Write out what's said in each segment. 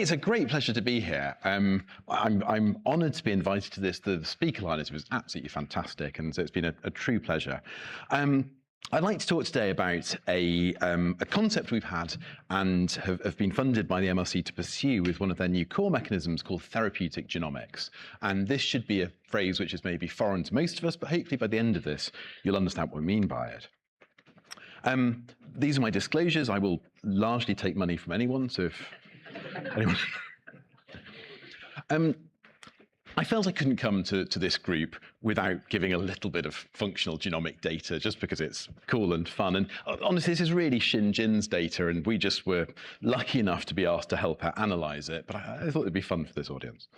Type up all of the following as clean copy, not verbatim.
It's a great pleasure to be here. I'm honoured to be invited to this. The speaker lineup was absolutely fantastic, and so it's been a true pleasure. I'd like to talk today about a concept we've had and have been funded by the MRC to pursue with one of their new core mechanisms called therapeutic genomics. And this should be a phrase which is maybe foreign to most of us, but hopefully by the end of this, you'll understand what we mean by it. These are my disclosures. I will largely take money from anyone, so if anyone... I felt I couldn't come to this group without giving a little bit of functional genomic data, just because it's cool and fun. And honestly, this is really Shin-Jin's data, and we just were lucky enough to be asked to help her analyze it, but I thought it'd be fun for this audience.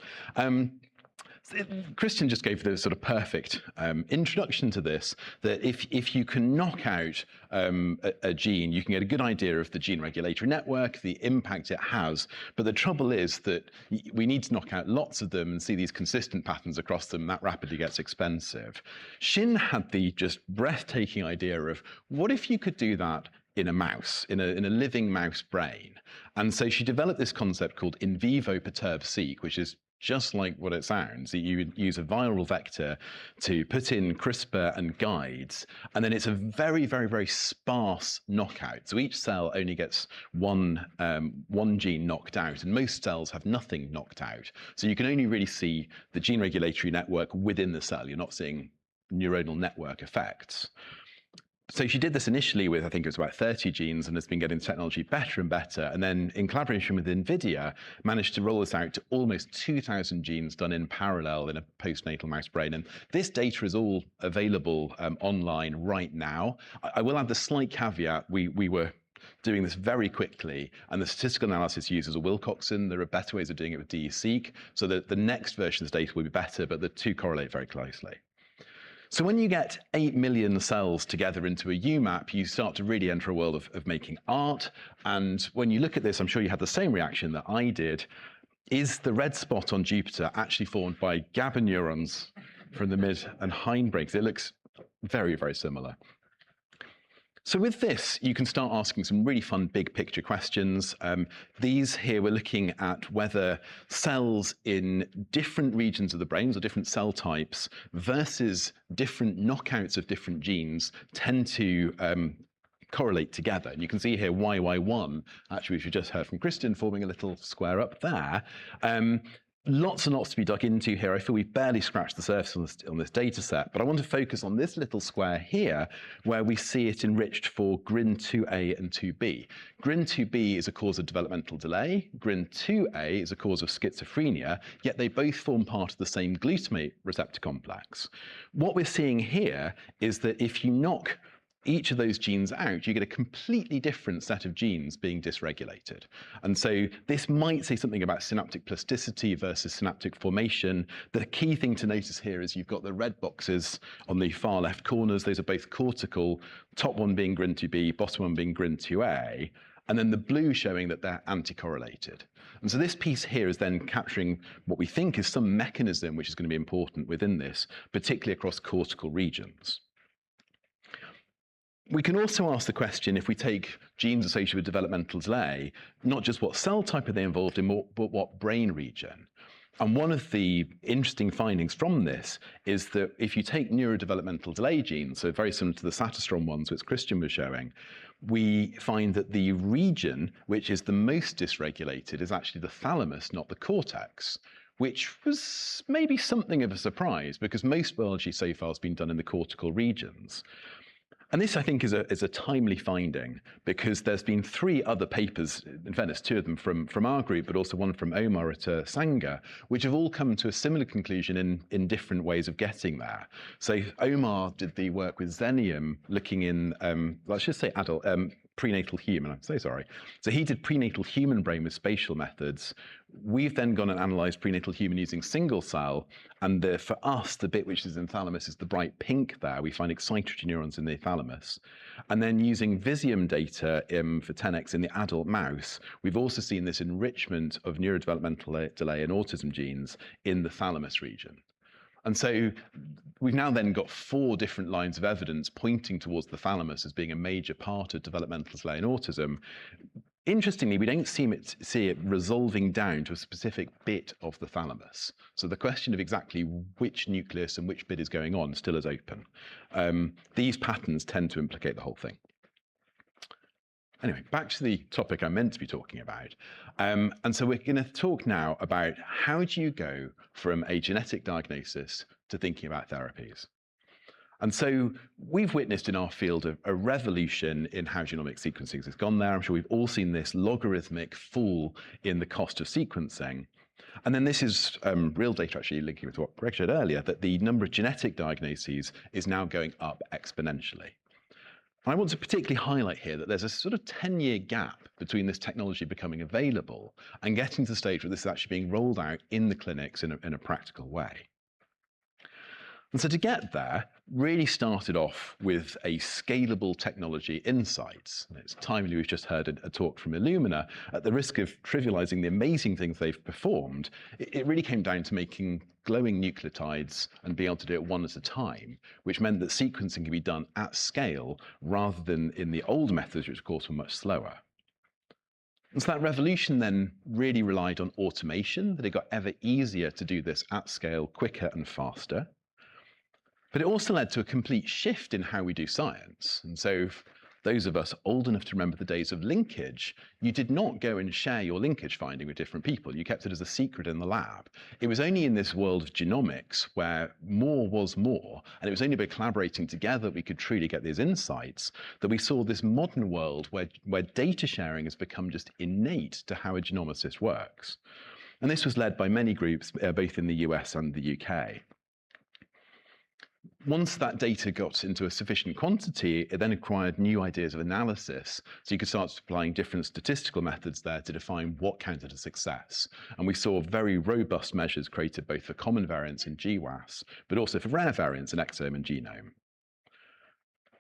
Christian just gave the sort of perfect introduction to this, that if you can knock out a gene, you can get a good idea of the gene regulatory network, the impact it has. But the trouble is that we need to knock out lots of them and see these consistent patterns across them. That rapidly gets expensive. Shin had the just breathtaking idea of, what if you could do that in a mouse, in a living mouse brain? And so she developed this concept called in vivo perturb-seq, which is just like what it sounds. You would use a viral vector to put in CRISPR and guides, and then it's a very, very, very sparse knockout. So each cell only gets one gene knocked out, and most cells have nothing knocked out. So you can only really see the gene regulatory network within the cell. You're not seeing neuronal network effects. So she did this initially with, I think it was about 30 genes, and has been getting the technology better and better. And then in collaboration with NVIDIA, managed to roll this out to almost 2,000 genes done in parallel in a postnatal mouse brain. And this data is all available online right now. I will add the slight caveat, we were doing this very quickly, and the statistical analysis uses a Wilcoxon. There are better ways of doing it with DE-seq, so that the next version of this data will be better, but the two correlate very closely. So when you get 8 million cells together into a UMAP, you start to really enter a world of making art. And when you look at this, I'm sure you had the same reaction that I did. Is the red spot on Jupiter actually formed by GABA neurons from the mid and hindbrain? It looks very, very similar. So with this, you can start asking some really fun big picture questions. These here, we're looking at whether cells in different regions of the brains or different cell types versus different knockouts of different genes tend to correlate together. And you can see here YY1, actually, which we just heard from Christian, forming a little square up there. Lots and lots to be dug into here. I feel we've barely scratched the surface on this data set, but I want to focus on this little square here, where we see it enriched for GRIN2A and 2B. GRIN2B is a cause of developmental delay. GRIN2A is a cause of schizophrenia, yet they both form part of the same glutamate receptor complex. What we're seeing here is that if you knock each of those genes out, you get a completely different set of genes being dysregulated. And so this might say something about synaptic plasticity versus synaptic formation. The key thing to notice here is you've got the red boxes on the far left corners. Those are both cortical, top one being GRIN2B, bottom one being GRIN2A, and then the blue showing that they're anti-correlated. And so this piece here is then capturing what we think is some mechanism which is going to be important within this, particularly across cortical regions. We can also ask the question, if we take genes associated with developmental delay, not just what cell type are they involved in, but what brain region. And one of the interesting findings from this is that if you take neurodevelopmental delay genes, so very similar to the satastron ones which Christian was showing, we find that the region which is the most dysregulated is actually the thalamus, not the cortex, which was maybe something of a surprise, because most biology so far has been done in the cortical regions. And this, I think, is a timely finding, because there's been 3 other papers, in fairness, 2 of them from our group, but also one from Omar at Sanger, which have all come to a similar conclusion in different ways of getting there. So Omar did the work with Xenium, looking in, let's just say adult, prenatal human, I'm so sorry. So he did prenatal human brain with spatial methods. We've then gone and analysed prenatal human using single cell, and for us, the bit which is in thalamus is the bright pink there. We find excitatory neurons in the thalamus. And then using Visium data for 10x in the adult mouse, we've also seen this enrichment of neurodevelopmental delay and autism genes in the thalamus region. And so we've now then got 4 different lines of evidence pointing towards the thalamus as being a major part of developmental delay and autism. Interestingly, we don't see it resolving down to a specific bit of the thalamus. So the question of exactly which nucleus and which bit is going on still is open. These patterns tend to implicate the whole thing. Anyway, back to the topic I'm meant to be talking about. And so we're going to talk now about how do you go from a genetic diagnosis to thinking about therapies. And so we've witnessed in our field a revolution in how genomic sequencing has gone there. I'm sure we've all seen this logarithmic fall in the cost of sequencing. And then this is real data actually linking with what Greg showed earlier, that the number of genetic diagnoses is now going up exponentially. I want to particularly highlight here that there's a sort of 10-year gap between this technology becoming available and getting to the stage where this is actually being rolled out in the clinics in a practical way. And so to get there, really started off with a scalable technology insights. And it's timely we've just heard a talk from Illumina. At the risk of trivializing the amazing things they've performed, it really came down to making glowing nucleotides and being able to do it one at a time, which meant that sequencing could be done at scale rather than in the old methods, which of course were much slower. And so that revolution then really relied on automation, that it got ever easier to do this at scale, quicker and faster. But it also led to a complete shift in how we do science. And so those of us old enough to remember the days of linkage, you did not go and share your linkage finding with different people. You kept it as a secret in the lab. It was only in this world of genomics where more was more, and it was only by collaborating together we could truly get these insights, that we saw this modern world where data sharing has become just innate to how a genomicist works. And this was led by many groups, both in the US and the UK. Once that data got into a sufficient quantity, it then acquired new ideas of analysis. So you could start applying different statistical methods there to define what counted as success. And we saw very robust measures created both for common variants in GWAS, but also for rare variants in exome and genome.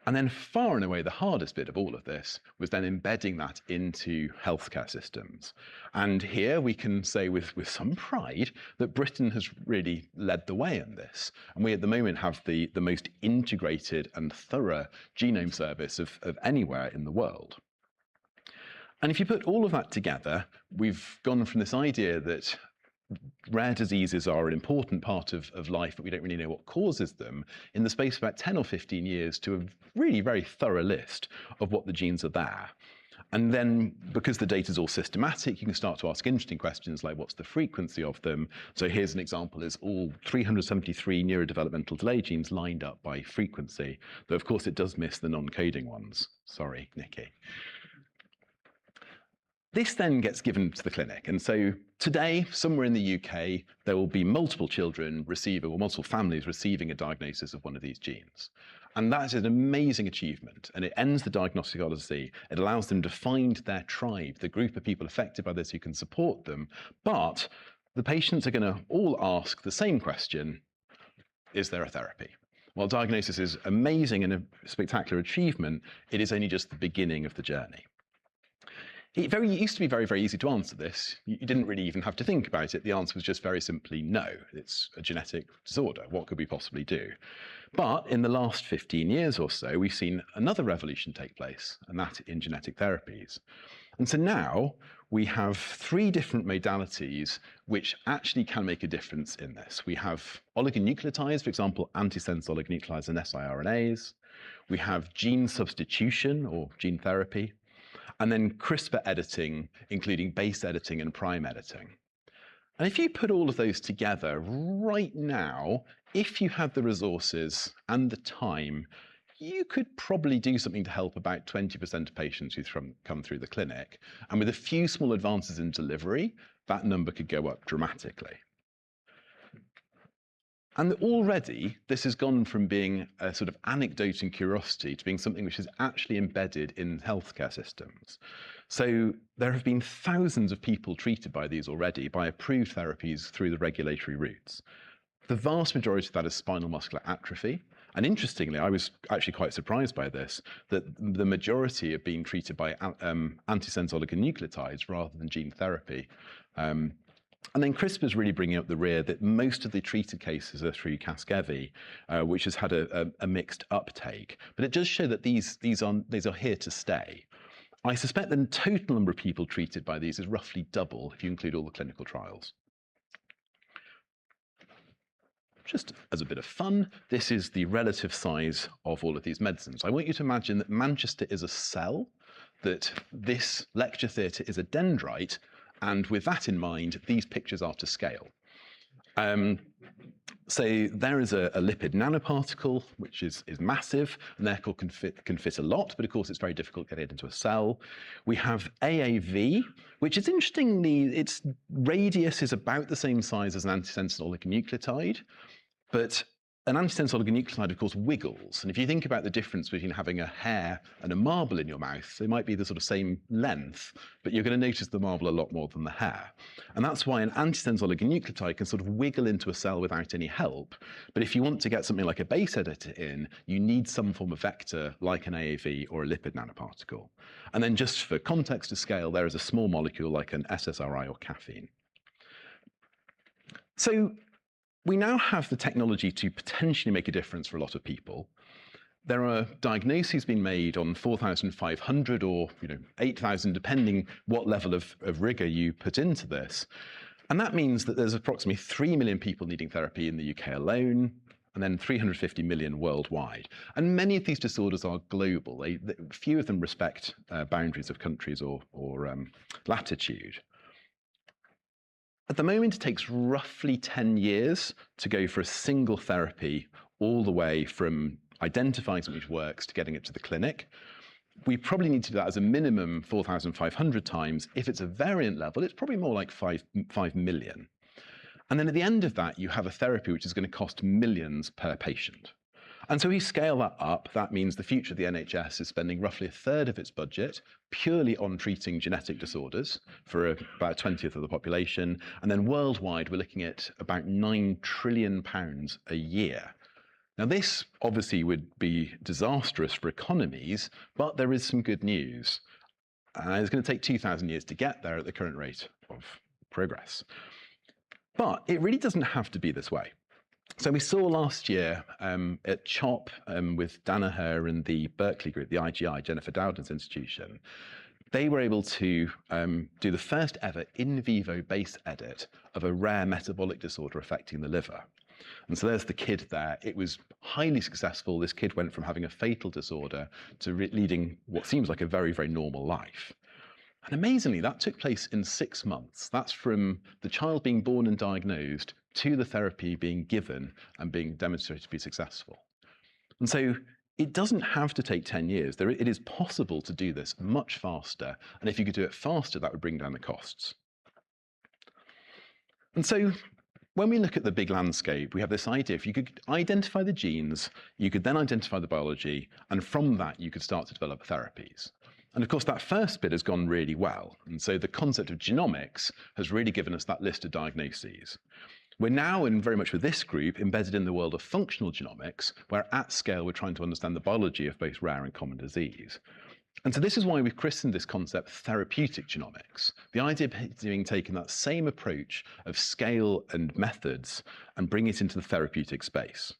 And then far and away the hardest bit of all of this was then embedding that into healthcare systems. And here we can say with some pride that Britain has really led the way in this. And we at the moment have the most integrated and thorough genome service of anywhere in the world. And if you put all of that together, we've gone from this idea that rare diseases are an important part of life, but we don't really know what causes them, in the space of about 10 or 15 years to a really very thorough list of what the genes are there. And then, because the data is all systematic, you can start to ask interesting questions like what's the frequency of them? So here's an example, is all 373 neurodevelopmental delay genes lined up by frequency, though of course it does miss the non-coding ones. Sorry, Nikki. This then gets given to the clinic. And so today, somewhere in the UK, there will be multiple children receiving, or multiple families receiving a diagnosis of one of these genes. And that is an amazing achievement. And it ends the diagnostic odyssey. It allows them to find their tribe, the group of people affected by this who can support them. But the patients are going to all ask the same question: is there a therapy? While diagnosis is amazing and a spectacular achievement, it is only just the beginning of the journey. It used to be very, very easy to answer this. You didn't really even have to think about it. The answer was just very simply no. It's a genetic disorder. What could we possibly do? But in the last 15 years or so, we've seen another revolution take place, and that in genetic therapies. And so now we have 3 different modalities which actually can make a difference in this. We have oligonucleotides, for example, antisense oligonucleotides and siRNAs. We have gene substitution or gene therapy. And then CRISPR editing, including base editing and prime editing. And if you put all of those together right now, if you had the resources and the time, you could probably do something to help about 20% of patients who come through the clinic. And with a few small advances in delivery, that number could go up dramatically. And already, this has gone from being a sort of anecdote and curiosity to being something which is actually embedded in healthcare systems. So there have been thousands of people treated by these already, by approved therapies through the regulatory routes. The vast majority of that is spinal muscular atrophy. And interestingly, I was actually quite surprised by this, that the majority are being treated by antisense oligonucleotides rather than gene therapy. And then CRISPR is really bringing up the rear that most of the treated cases are through Casgevy, which has had a mixed uptake. But it does show that these are here to stay. I suspect the total number of people treated by these is roughly double if you include all the clinical trials. Just as a bit of fun, this is the relative size of all of these medicines. I want you to imagine that Manchester is a cell, that this lecture theatre is a dendrite, and with that in mind, these pictures are to scale. So there is a lipid nanoparticle, which is massive, and therefore can fit a lot, but of course it's very difficult to get it into a cell. We have AAV, which is interestingly, its radius is about the same size as an antisense oligonucleotide, but an antisense oligonucleotide, of course, wiggles. And if you think about the difference between having a hair and a marble in your mouth, they might be the sort of same length, but you're going to notice the marble a lot more than the hair. And that's why an antisense oligonucleotide can sort of wiggle into a cell without any help. But if you want to get something like a base editor in, you need some form of vector like an AAV or a lipid nanoparticle. And then just for context to scale, there is a small molecule like an SSRI or caffeine. So we now have the technology to potentially make a difference for a lot of people. There are diagnoses being made on 4,500 or 8,000, depending what level of rigor you put into this. And that means that there's approximately 3 million people needing therapy in the UK alone, and then 350 million worldwide. And many of these disorders are global. Few of them respect boundaries of countries or latitude. At the moment, it takes roughly 10 years to go for a single therapy all the way from identifying something which works to getting it to the clinic. We probably need to do that as a minimum 4,500 times. If it's a variant level, it's probably more like 5 million. And then at the end of that, you have a therapy which is going to cost millions per patient. And so we scale that up. That means the future of the NHS is spending roughly 1/3 of its budget purely on treating genetic disorders for about a 20th of the population. And then worldwide, we're looking at about £9 trillion a year. Now, this obviously would be disastrous for economies, but there is some good news. It's going to take 2,000 years to get there at the current rate of progress. But it really doesn't have to be this way. So we saw last year at CHOP with Danaher and the Berkeley group, the IGI, Jennifer Doudna's institution, they were able to do the first ever in vivo base edit of a rare metabolic disorder affecting the liver. And so there's the kid there. It was highly successful. This kid went from having a fatal disorder to leading what seems like a very, very normal life. And amazingly, that took place in 6 months. That's from the child being born and diagnosed to the therapy being given and being demonstrated to be successful. And so it doesn't have to take 10 years. It is possible to do this much faster. And if you could do it faster, that would bring down the costs. And so when we look at the big landscape, we have this idea, if you could identify the genes, you could then identify the biology, and from that, you could start to develop therapies. And of course, that first bit has gone really well. And so the concept of genomics has really given us that list of diagnoses. We're now, and very much with this group, embedded in the world of functional genomics, where at scale, we're trying to understand the biology of both rare and common disease. And so this is why we've christened this concept therapeutic genomics. The idea being taking that same approach of scale and methods and bring it into the therapeutic space.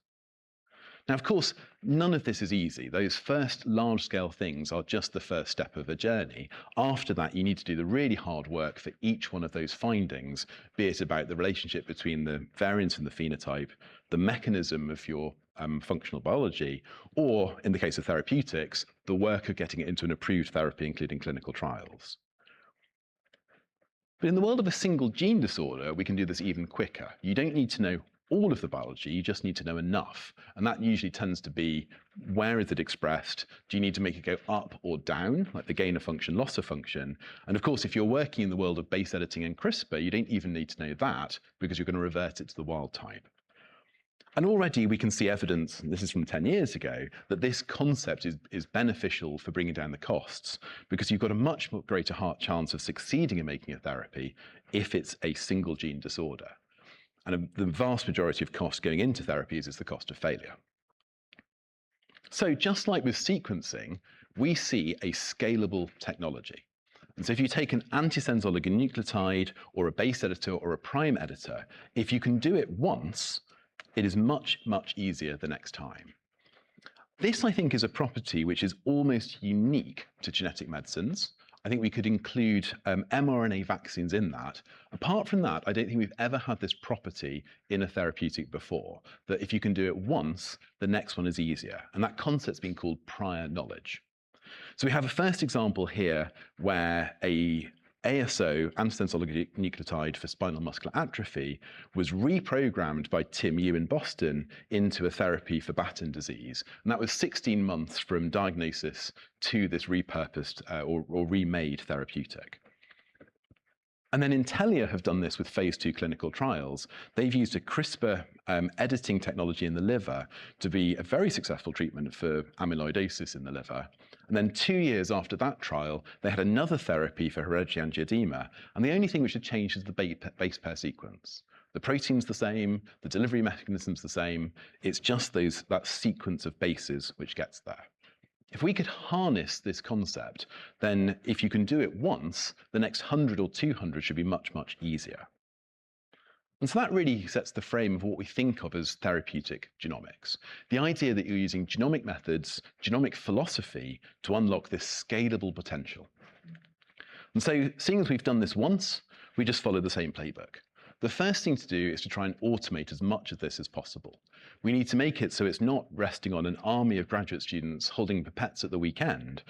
Now, of course, none of this is easy. Those first large-scale things are just the first step of a journey. After that, you need to do the really hard work for each one of those findings, be it about the relationship between the variants and the phenotype, the mechanism of your functional biology, or, in the case of therapeutics, the work of getting it into an approved therapy, including clinical trials. But in the world of a single gene disorder, we can do this even quicker. You don't need to know all of the biology, you just need to know enough. And that usually tends to be, where is it expressed? Do you need to make it go up or down, like the gain of function, loss of function? And of course, if you're working in the world of base editing and CRISPR, you don't even need to know that because you're going to revert it to the wild type. And already we can see evidence, and this is from 10 years ago, that this concept is beneficial for bringing down the costs because you've got a much greater chance of succeeding in making a therapy if it's a single gene disorder. And the vast majority of costs going into therapies is the cost of failure. So just like with sequencing, we see a scalable technology. And so if you take an antisense oligonucleotide or a base editor or a prime editor, if you can do it once, it is much, much easier the next time. This, I think, is a property which is almost unique to genetic medicines. I think we could include mRNA vaccines in that. Apart from that, I don't think we've ever had this property in a therapeutic before, that if you can do it once, the next one is easier. And that concept's been called prior knowledge. So we have a first example here where a ASO, antisense oligonucleotide for spinal muscular atrophy, was reprogrammed by Tim Yu in Boston into a therapy for Batten disease. And that was 16 months from diagnosis to this repurposed or remade therapeutic. And then Intellia have done this with phase 2 clinical trials. They've used a CRISPR editing technology in the liver to be a very successful treatment for amyloidosis in the liver. And then 2 years after that trial, they had another therapy for hereditary angioedema. And the only thing which had changed is the base pair sequence. The protein's the same, the delivery mechanism's the same. It's just that sequence of bases which gets there. If we could harness this concept, then if you can do it once, the next 100 or 200 should be much, much easier. And so that really sets the frame of what we think of as therapeutic genomics. The idea that you're using genomic methods, genomic philosophy to unlock this scalable potential. And so seeing as we've done this once, we just follow the same playbook. The first thing to do is to try and automate as much of this as possible. We need to make it so it's not resting on an army of graduate students holding pipettes at the weekend,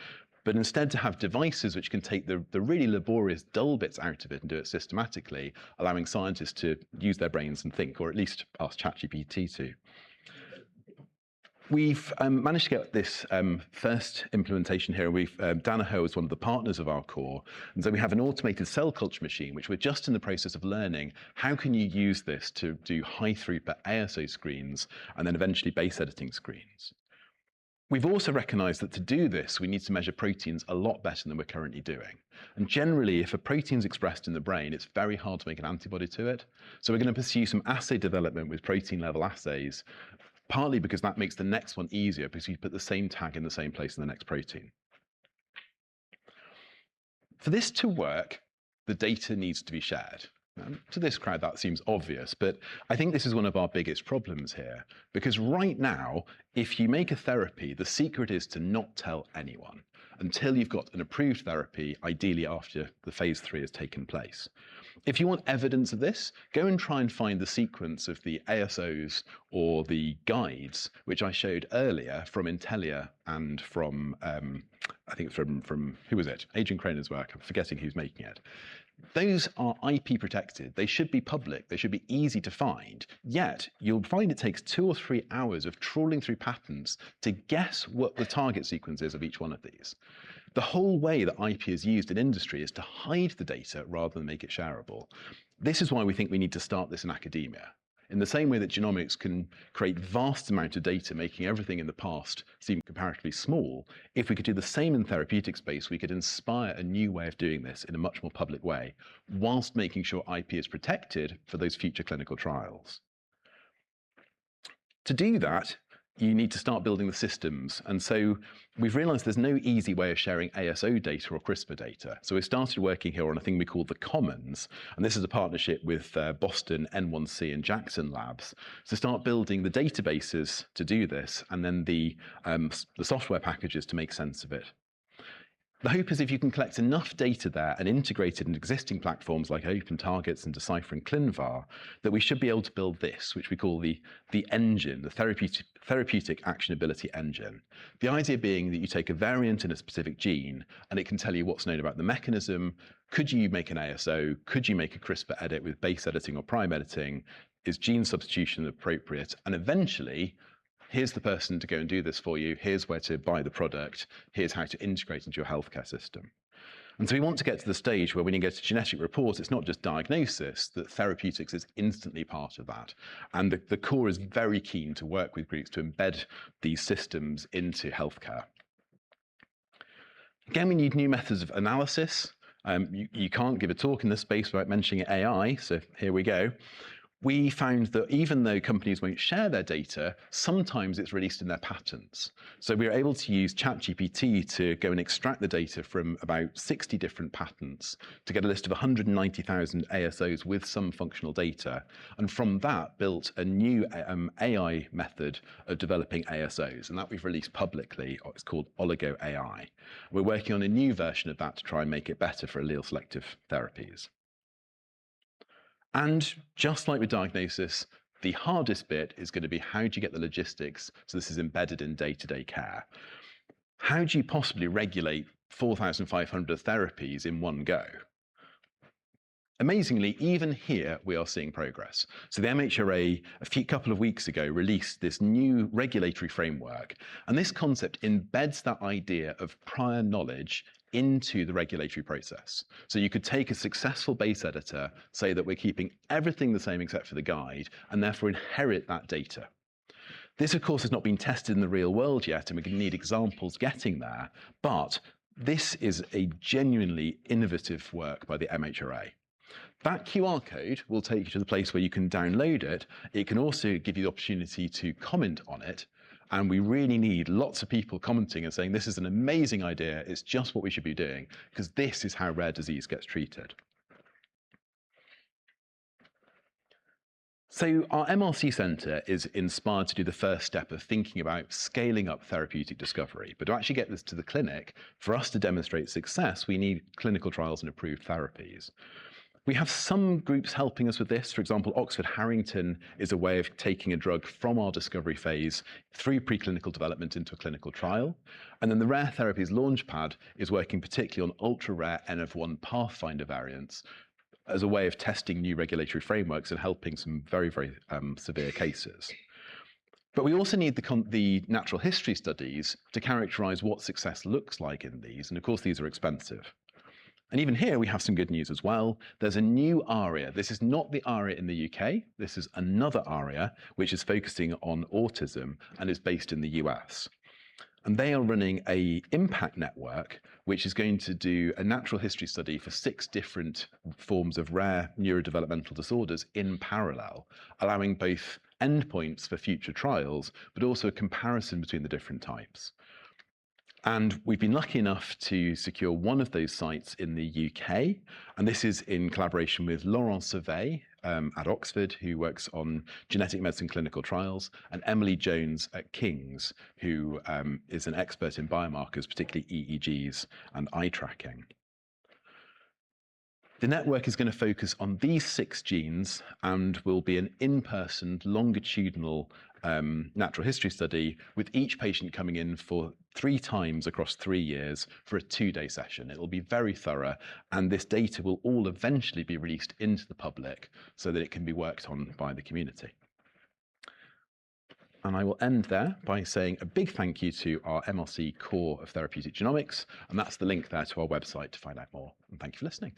but instead to have devices which can take the really laborious, dull bits out of it and do it systematically, allowing scientists to use their brains and think, or at least ask ChatGPT to. We've managed to get this first implementation here. Danaher is one of the partners of our core. And so we have an automated cell culture machine, which we're just in the process of learning. How can you use this to do high throughput ASO screens and then eventually base editing screens? We've also recognized that to do this, we need to measure proteins a lot better than we're currently doing. And generally, if a protein's expressed in the brain, it's very hard to make an antibody to it. So we're going to pursue some assay development with protein level assays, partly because that makes the next one easier because you put the same tag in the same place in the next protein. For this to work, the data needs to be shared. To this crowd, that seems obvious, but I think this is one of our biggest problems here, because right now, if you make a therapy, the secret is to not tell anyone until you've got an approved therapy, ideally after the phase 3 has taken place. If you want evidence of this, go and try and find the sequence of the ASOs or the guides, which I showed earlier from Intellia and from, I think from who was it? Adrian Croner's work. I'm forgetting who's making it. Those are IP protected. They should be public. They should be easy to find. Yet, you'll find it takes 2 or 3 hours of trawling through patents to guess what the target sequence is of each one of these. The whole way that IP is used in industry is to hide the data rather than make it shareable. This is why we think we need to start this in academia. In the same way that genomics can create vast amount of data, making everything in the past seem comparatively small, if we could do the same in therapeutic space, we could inspire a new way of doing this in a much more public way, whilst making sure IP is protected for those future clinical trials. To do that, you need to start building the systems. And so we've realized there's no easy way of sharing ASO data or CRISPR data. So we started working here on a thing we call the Commons. And this is a partnership with Boston, N1C and Jackson Labs to start building the databases to do this, and then the software packages to make sense of it. The hope is if you can collect enough data there and integrate it in existing platforms like OpenTargets and Decipher and ClinVar, that we should be able to build this, which we call the engine, the therapeutic actionability engine. The idea being that you take a variant in a specific gene and it can tell you what's known about the mechanism. Could you make an ASO? Could you make a CRISPR edit with base editing or prime editing? Is gene substitution appropriate? And eventually, here's the person to go and do this for you. Here's where to buy the product. Here's how to integrate into your healthcare system. And so we want to get to the stage where when you get a genetic report, it's not just diagnosis, that therapeutics is instantly part of that. And the core is very keen to work with groups to embed these systems into healthcare. Again, we need new methods of analysis. You can't give a talk in this space without mentioning AI, so here we go. we found that even though companies won't share their data, sometimes it's released in their patents. So we were able to use ChatGPT to go and extract the data from about 60 different patents to get a list of 190,000 ASOs with some functional data. And from that, built a new AI method of developing ASOs. And that we've released publicly. It's called Oligo AI. We're working on a new version of that to try and make it better for allele selective therapies. And just like with diagnosis, the hardest bit is going to be how do you get the logistics so this is embedded in day-to-day care? How do you possibly regulate 4,500 therapies in one go? Amazingly, even here, we are seeing progress. So the MHRA, couple of weeks ago, released this new regulatory framework, and this concept embeds that idea of prior knowledge into the regulatory process. So you could take a successful base editor, say that we're keeping everything the same except for the guide, and therefore inherit that data. This, of course, has not been tested in the real world yet, and we're going to need examples getting there, but this is a genuinely innovative work by the MHRA. That QR code will take you to the place where you can download it. It can also give you the opportunity to comment on it. And we really need lots of people commenting and saying, this is an amazing idea. It's just what we should be doing, because this is how rare disease gets treated. So our MRC Centre is inspired to do the first step of thinking about scaling up therapeutic discovery. But to actually get this to the clinic, for us to demonstrate success, we need clinical trials and approved therapies. We have some groups helping us with this. For example, Oxford Harrington is a way of taking a drug from our discovery phase through preclinical development into a clinical trial. And then the Rare Therapies Launchpad is working particularly on ultra-rare N of 1 pathfinder variants as a way of testing new regulatory frameworks and helping some very, very severe cases. But we also need the natural history studies to characterize what success looks like in these. And of course, these are expensive. And even here, we have some good news as well. There's a new ARIA. This is not the ARIA in the UK. This is another ARIA, which is focusing on autism and is based in the US. And they are running an impact network, which is going to do a natural history study for 6 different forms of rare neurodevelopmental disorders in parallel, allowing both endpoints for future trials, but also a comparison between the different types. And we've been lucky enough to secure one of those sites in the UK, and this is in collaboration with Laurent Servet at Oxford, who works on genetic medicine clinical trials, and Emily Jones at King's, who is an expert in biomarkers, particularly EEGs and eye tracking. The network is going to focus on these 6 genes and will be an in-person longitudinal natural history study with each patient coming in for 3 times across 3 years for a 2-day session. It will be very thorough, and this data will all eventually be released into the public so that it can be worked on by the community. And I will end there by saying a big thank you to our MRC core of therapeutic genomics, and that's the link there to our website to find out more. And thank you for listening.